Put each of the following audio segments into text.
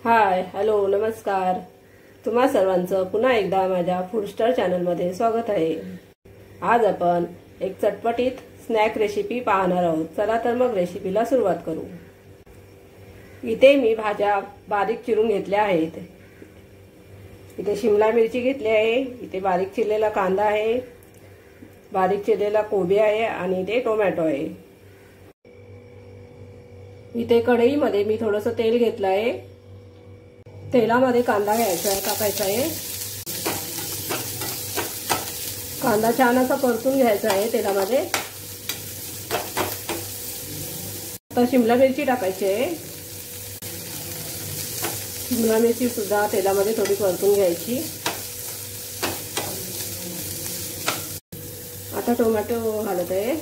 Hi hello नमस्कार। तुम्हा सर्वांचं पुन्हा एकदा माझ्या फूड स्टार चॅनलमध्ये स्वागत आहे। आज आपण एक चटपटीत स्नॅक रेसिपी पाहणार आहोत। चला तर मग रेसिपीला सुरुवात करू। इथे मी भाज्या बारीक चिरून घेतल्या आहेत। इथे शिमला मिरची घेतली आहे, इथे बारीक चिरलेला कांदा आहे, बारीक चिरलेला कोबी आहे आणि इथे टोमॅटो आहे। इथे कढईमध्ये मी थोडंसं तेल घेतलं आहे। तेलामध्ये कांदा टाकायचा आहे। कांदा छान असा परतून घ्यायचा आहे तेलामध्ये। आता शिमला मिरची टाकायची आहे। शिमला मिरची सुद्धा तेलामध्ये थोडी परतून घ्यायची। आता टोमॅटो घालत आहे।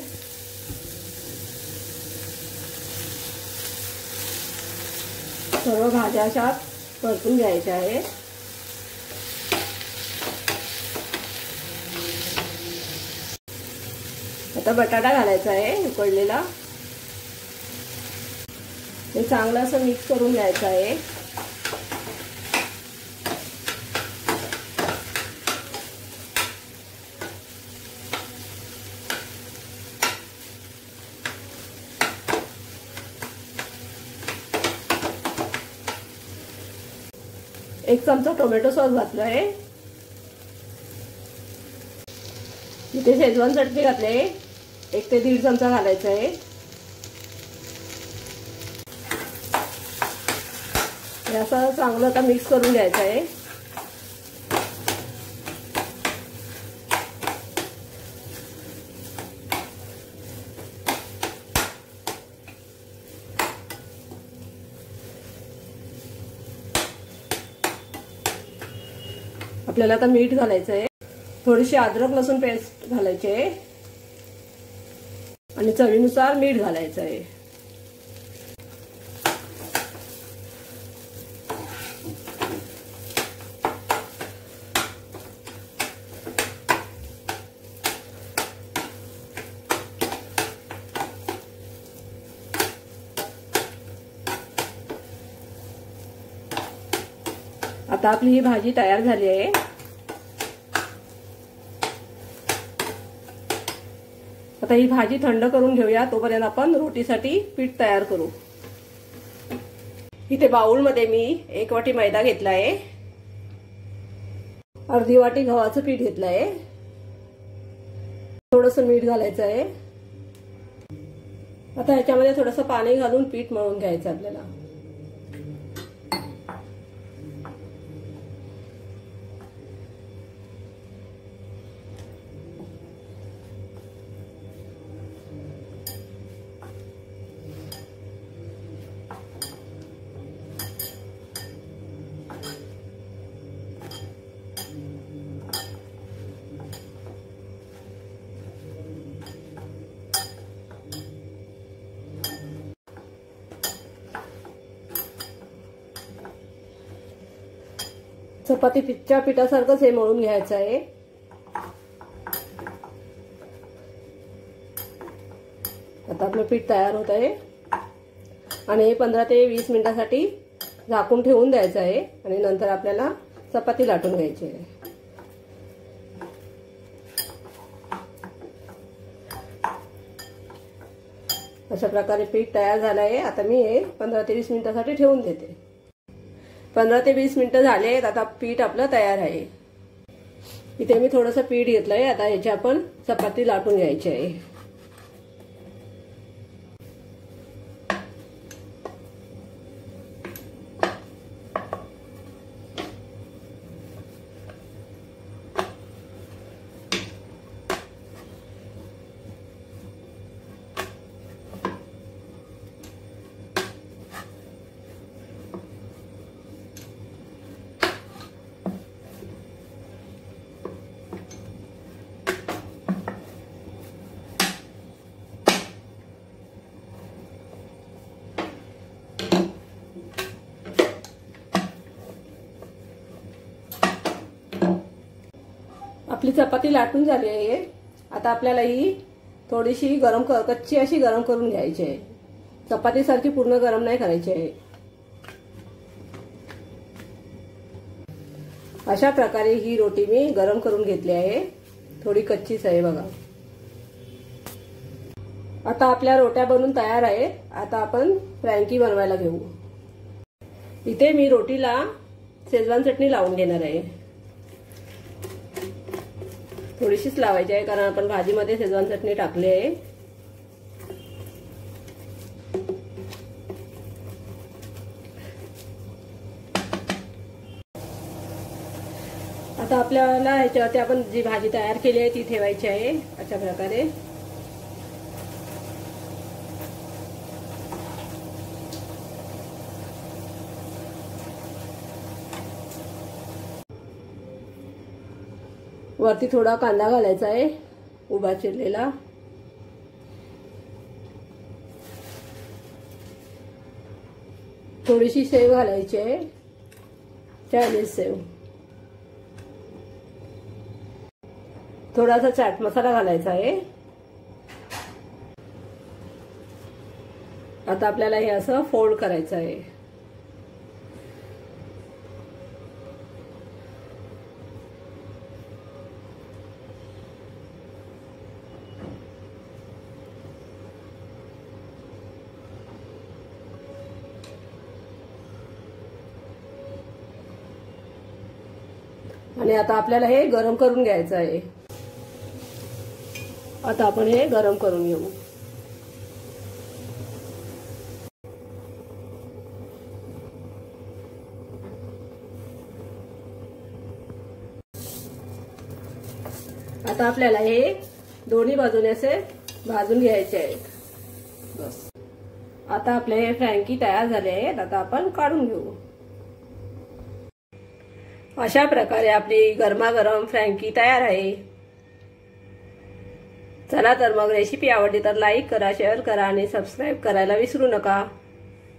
सर्व भाज्या अशा परतून घ्यायच्या आहे। आता बटाटा घालायचा आहे उकडलेला। हे चांगलं असं मिक्स करून घ्यायचं आहे। एक चमचा टोमॅटो सॉस घातला आहे। इथे शेजवान चटणी घातली आहे, 1 ते 1.5 चमचा घालायचा आहे। असं चांगलं आता मिक्स करून घ्यायचं आहे। आपल्याला आता मीठ घालायचं आहे, थोडीशी अद्रक लसूण पेस्ट घालायची आहे आणि चवीनुसार मीठ घालायचं आहे। आता आपली ही भाजी तयार झाली आहे। आता ही भाजी थंड करून घेऊया, तोपर्यंत आपण रोटीसाठी पीठ तयार करू। इथे बाउलमध्ये मी 1 वाटी मैदा घेतला आहे, अर्धी वाटी गव्हाचं पीठ घेतलं आहे, थोडंसं मीठ घालायचं आहे। आता ह्याच्यामध्ये थोडंसं पाणी घालून पीठ मळून घ्यायचं आपल्याला। चपातीच्या पिठासारखंच हे मळून घ्यायचं आहे। आता आपलं पीठ तयार होत आहे आणि हे 15 ते 20 मिनिटांसाठी झाकून ठेवून द्यायचं आहे आणि नंतर आपल्याला चपाती लाटून घ्यायची आहे। अशा प्रकारे पीठ तयार झालं आहे। आता मी हे 15 ते 20 मिनिटांसाठी ठेवून देते। 15 ते 20 मिनिटं झाले, आता पीठ आपलं तयार आहे। इथे मी थोडंसं पीठ घेतलंय, आता ह्याची आपण चपाती लाटून घ्यायची आहे। आपली चपाती लाटून झाली आहे। आता आपल्याला ही थोडीशी कच्ची अशी गरम करून घ्यायची आहे। चपाती सारखी पूर्ण गरम नाही करायची आहे। अशा प्रकारे ही रोटी मी गरम करून घेतली आहे, थोडी कच्चीच आहे बघा। आता आपल्या रोट्या बनून तयार आहेत। आता आपण फ्रँकी बनवायला घेऊ। इथे मी रोटीला शेजवान चटणी लावून घेणार आहे, थोडीशीच लावायची आहे कारण आपण भाजीमध्ये शेजवान चटणी टाकली आहे। आता आपल्याला ह्याच्यावरती आपण जी भाजी तयार केली आहे ती ठेवायची आहे अशा प्रकारे। वरती थोडा कांदा घालायचा आहे उभा चिरलेला, थोडीशी सेव घालायची आहे, चायनीज सेव, थोडासा चाट मसाला घालायचा आहे। आता आपल्याला हे असं फोल्ड करायचं आहे। आणि आता आपल्याला हे गरम करून घ्यायचं आहे। आता आपण हे गरम करून घेऊ। आता आपल्याला हे दोन्ही बाजूने असे भाजून घ्यायचे आहेत। बस आता आपले हे फ्रँकी तयार झाले आहेत। आता आपण काढून घेऊ। अशा प्रकारे आपली गरमागरम फ्रँकी तयार आहे। चला तर मग रेसिपी आवडली तर लाईक करा, शेअर करा आणि सबस्क्राईब करायला विसरू नका।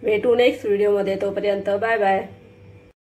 भेटू नेक्स्ट व्हिडिओमध्ये, तोपर्यंत बाय बाय।